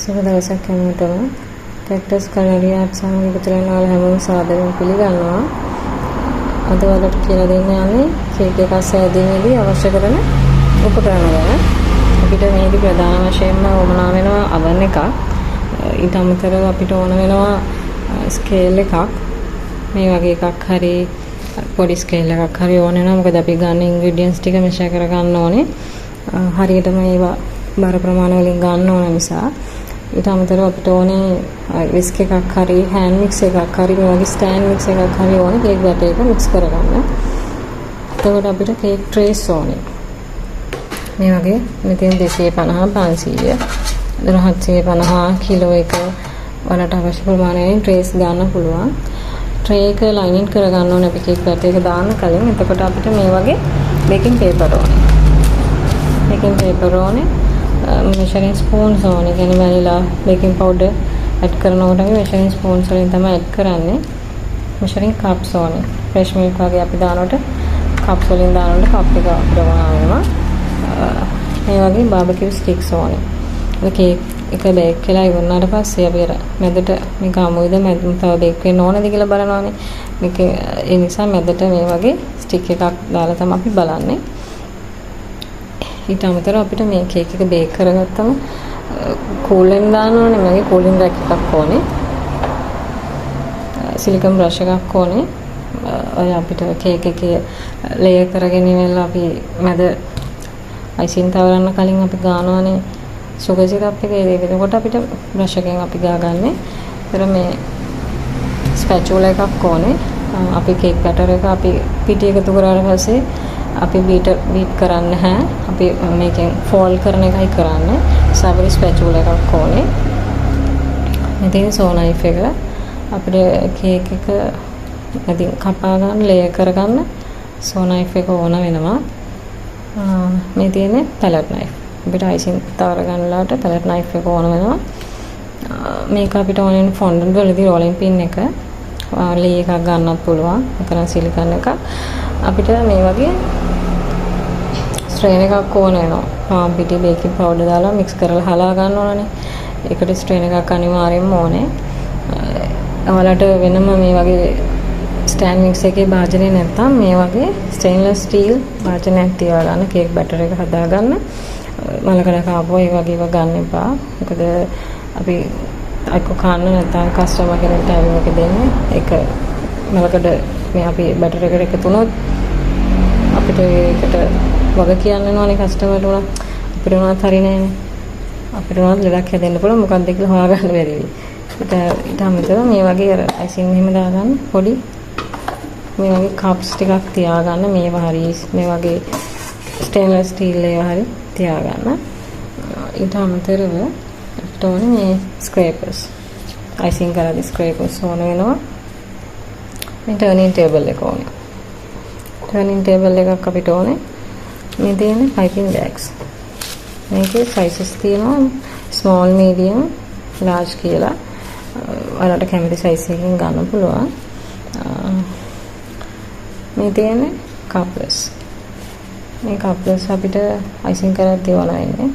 සුබ දවසක් හැමෝටම. කැක්ටස් කලරිය ආර්ට් සමග එකතු වෙන ඔයාලා හැමෝම සාදරයෙන් පිළිගන්නවා. අද ඔයාලට කියලා දෙන්න යන්නේ කේක් එකක් සෑදීමේදී අවශ්‍ය කරන උපකරණ ගැන. අපිට මේකේ ප්‍රධාන වශයෙන්ම වමනා වෙනවා oven එකක්. ඊට අමතරව අපිට ඕන වෙනවා ස්කේල් එකක්. මේ වගේ එකක් හරි පොඩි ස්කේල් එකක් හරි ඕන වෙනවා. මොකද අපි ගන්න ඉන්ග්‍රීඩියන්ට්ස් ටික මෙෂර් කර ගන්න ඕනේ. හරියටම ඒවා බර ප්‍රමාණ වලින් ගන්න ඕන නිසා ඊට අමතරව අපිට ඕනේ විස්ක් එකක් හරි හෑන්ඩ් මික්ස් එකක් හරි මේ වගේ ස්ටෑන්ඩ් මික්ස් එකක් හරි ඕනේ කේක් බැටර් එක මික්ස් කරගන්න. එතකොට අපිට කේක් ට්‍රේස් ඕනේ. මේ වගේ මෙතන 250 500 750 කිලෝ එක වලට අවශ්‍ය ප්‍රමාණයෙන් ට්‍රේස් ගන්න පුළුවන්. ට්‍රේ එක ලයිනින් කරගන්න ඕනේ අපි කේක් බැටර් එක දාන්න කලින්. එතකොට අපිට මේ වගේ බේකින් පේපර් ඕනේ. බේකින් පේපර් ඕනේ. measuring spoons ඕනේ. කියන්නේ වැනිලා බේකින් පවුඩර් ඇඩ් කරනකොට අපි measuring spoons වලින් තමයි ඇඩ් කරන්නේ. measuring cups ඕනේ. fresh milk වගේ අපි දානකොට cups වලින් දානකොට cup එක ප්‍රමාණ වෙනවා. මේ වගේ barbecue sticks ඕනේ. ඒ කේක් එක බේක් වෙලා ඉවරනාට පස්සේ අපි අර මැදට මේක අමුයිද මැදම තව බේක් වෙන්න ඕනද කියලා බලනවානේ. මේක ඒ නිසා මැදට මේ වගේ ස්ටික් එකක් දාලා තමයි අපි බලන්නේ. ඊට අමතරව අපිට මේ කේක් එක බේක් කරගත්තම කූලින් දාන්න ඕනේ. මගේ කූලින් රැක් එකක් ඕනේ. සිලිකන් බ්‍රෂ් එකක් ඕනේ. ඔය අපිට කේක් එකේ ලේයර් කරගෙන ඉවරලා අපි මැද අයිසින් තවරන්න කලින් අපි ගන්නවානේ සුගර් සිරප් එක. ඒකකොට අපිට බ්‍රෂ් එකෙන් අපි ගාගන්නේ. ඒතර මේ ස්පැචුලා එකක් ඕනේ. අපි කේක් බැටර් එක අපි පිටි එකතු කරාට පස්සේ අපි බීට් කරන්නේ නැහැ. අපි මේකෙන් ෆෝල්ඩ් කරන එකයි කරන්නේ. සාවරි ස්පැචුලා එකක් ඕනේ. මෙතන සෝ නයිෆ් එක අපිට කේක් එක ඉතින් කපා ගන්න ලේයර් කරගන්න සෝ නයිෆ් එක ඕන වෙනවා. මේ තියෙන්නේ පැලට් නයිෆ්. අපිට අයිසින් තවර ගන්නලාට පැලට් නයිෆ් එක ඕන වෙනවා. මේක අපිට ඕන වෙන ෆොන්ඩන්ට් වලදී රෝලින් පින් එක ලී එකක් ගන්නත් පුළුවන්. ඒකනම් සිලිකන් එකක්. අපිට මේ වගේ ස්ට්‍රේන් එකක් ඕන වෙනවා. පාම් පිටි බේකින් පවුඩර් දාලා මික්ස් කරලා හලා ගන්න ඕනනේ. ඒකට ස්ට්‍රේන් එකක් අනිවාර්යෙන්ම ඕනේ. ඔයාලට වෙනම මේ වගේ ස්ටෑන්ඩ් මික්ස් එකේ භාජනය නැත්නම් මේ වගේ ස්ටේන්ලස් ස්ටීල් භාජනයක් තියලා ගන්න කේක් බැටර් එක හදා ගන්න. මලකඩ කාපුවා ඒ වගේ ඒවා ගන්න එපා. මොකද අපි අයික කන්න නැත්නම් කස්ටමර් කෙනෙක්ට ආවම දෙන්නේ ඒක මලකඩ මේ අපි බැටර් එකට එකතු වුණොත් අපිට ඒකට වග කියන්න වෙනවනේ කස්ටමර්ට උනා. අපිට උනත් හරි නෑනේ. අපිට උනත් ලඩක් හැදෙන්න පුළුවන්. මොකක්ද කියලා හොයාගන්න බැරි වෙයි. ඊට අමතරව මේ වගේ අර අයිසින් මෙහෙම දාගන්න පොඩි මේ වගේ කප්ස් ටිකක් තියාගන්න. මේවා හරි මේ වගේ ස්ටේන්ලස් ස්ටීල් ඒවා හරි තියාගන්න. ඊට අමතරව අපිට ඕනේ මේ ස්ක්‍රේපර්ස්. අයිසින් කරලා ස්ක්‍රේපර්ස් ඕන වෙනවා. මේ ටර්නින් ටේබල් එක ඕනේ. ටර්නින් ටේබල් එකක් අපිට ඕනේ. මේ තියෙන්නේ පයිපින් බෑග්ස්. මේකේ සයිසස් තියෙනවා ස්මෝල් මීඩියම් ලාර්ජ් කියලා. ඔයාලට කැමති සයිස් එකකින් ගන්න පුළුවන්. මේ තියෙන්නේ කප්ලර්ස්. මේ කප්ලර්ස් අපිට අයිසින් කරලා තියවලා ඉන්නේ.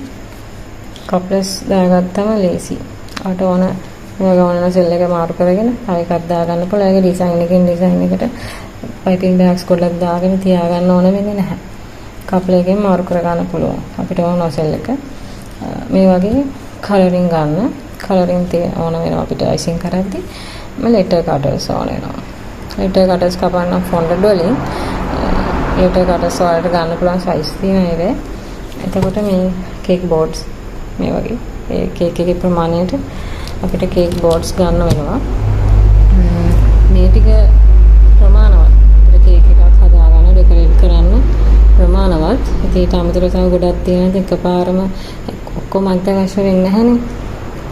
කප්ලර්ස් දාගත්තම ලේසි. අට ඕන මේ ගමන සෙල් එක මාරු කරගෙන තව එකක් දාගන්න පුළුවන්. ඒකේ ඩිසයින් එකෙන් ඩිසයින් එකට පයිපින් බෑග්ස් ගොඩක් දාගෙන තියාගන්න ඕන වෙන්නේ නැහැ. කප්ලර් එකෙන් මාරු කර ගන්න පුළුවන්. අපිට ඕන නොසෙල් එක. මේ වගේ කලරින් ගන්න. කලරින් ඕන වෙනවා අපිට අයිසින් කරද්දී. මේ ලෙටර් කටර්ස් ඕන වෙනවා. ලෙටර් කටර්ස් කපන්න ෆොන්ඩන්ට් වලින් ලෙටර් කටර්ස් වලට ගන්න පුළුවන් සයිස් තියෙන ඒවා. එතකොට මේ කේක් බෝඩ්ස් මේ වගේ ඒ කේක් එකේ ප්‍රමාණයට අපිට කේක් බෝඩ්ස් ගන්න වෙනවා. මේ ටික ප්‍රමාණවත්. අපිට කේක් එකක් හදාගන්න ඩෙකරේට් කරන්න ප්‍රමාණවත්. ඒකට අමතරව තව ගොඩක් තියෙනවා. එකපාරම ඔක්කොම අත්‍යවශ්‍ය වෙන්නේ නැහැනේ.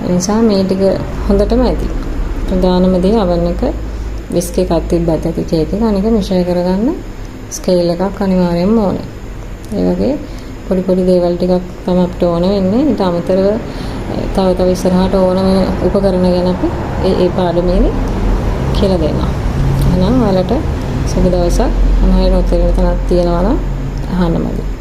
ඒ නිසා මේ ටික හොඳටම ඇති. ප්‍රධානම දේ oven එක විස්ක් එකක් තිබ්බත් ඇති කේක් එක. අනික මෙෂර් කරගන්න ස්කේල් එකක් අනිවාර්යයෙන්ම ඕනේ. ඒ වගේ පොඩි පොඩි දේවල් ටිකක් තමයි අපිට ඕන වෙන්නේ. ඊට අමතරව තව ඉස්සරහට ඕන වෙන උපකරණ ගැන අපි ඒ පාඩමේදී කියලා දෙනවා. එහෙනම් ඔයාලට සුබ දවසක්. අනහය නොතේරෙන තැනක් තියෙනවා නම් අහන්න මගේ.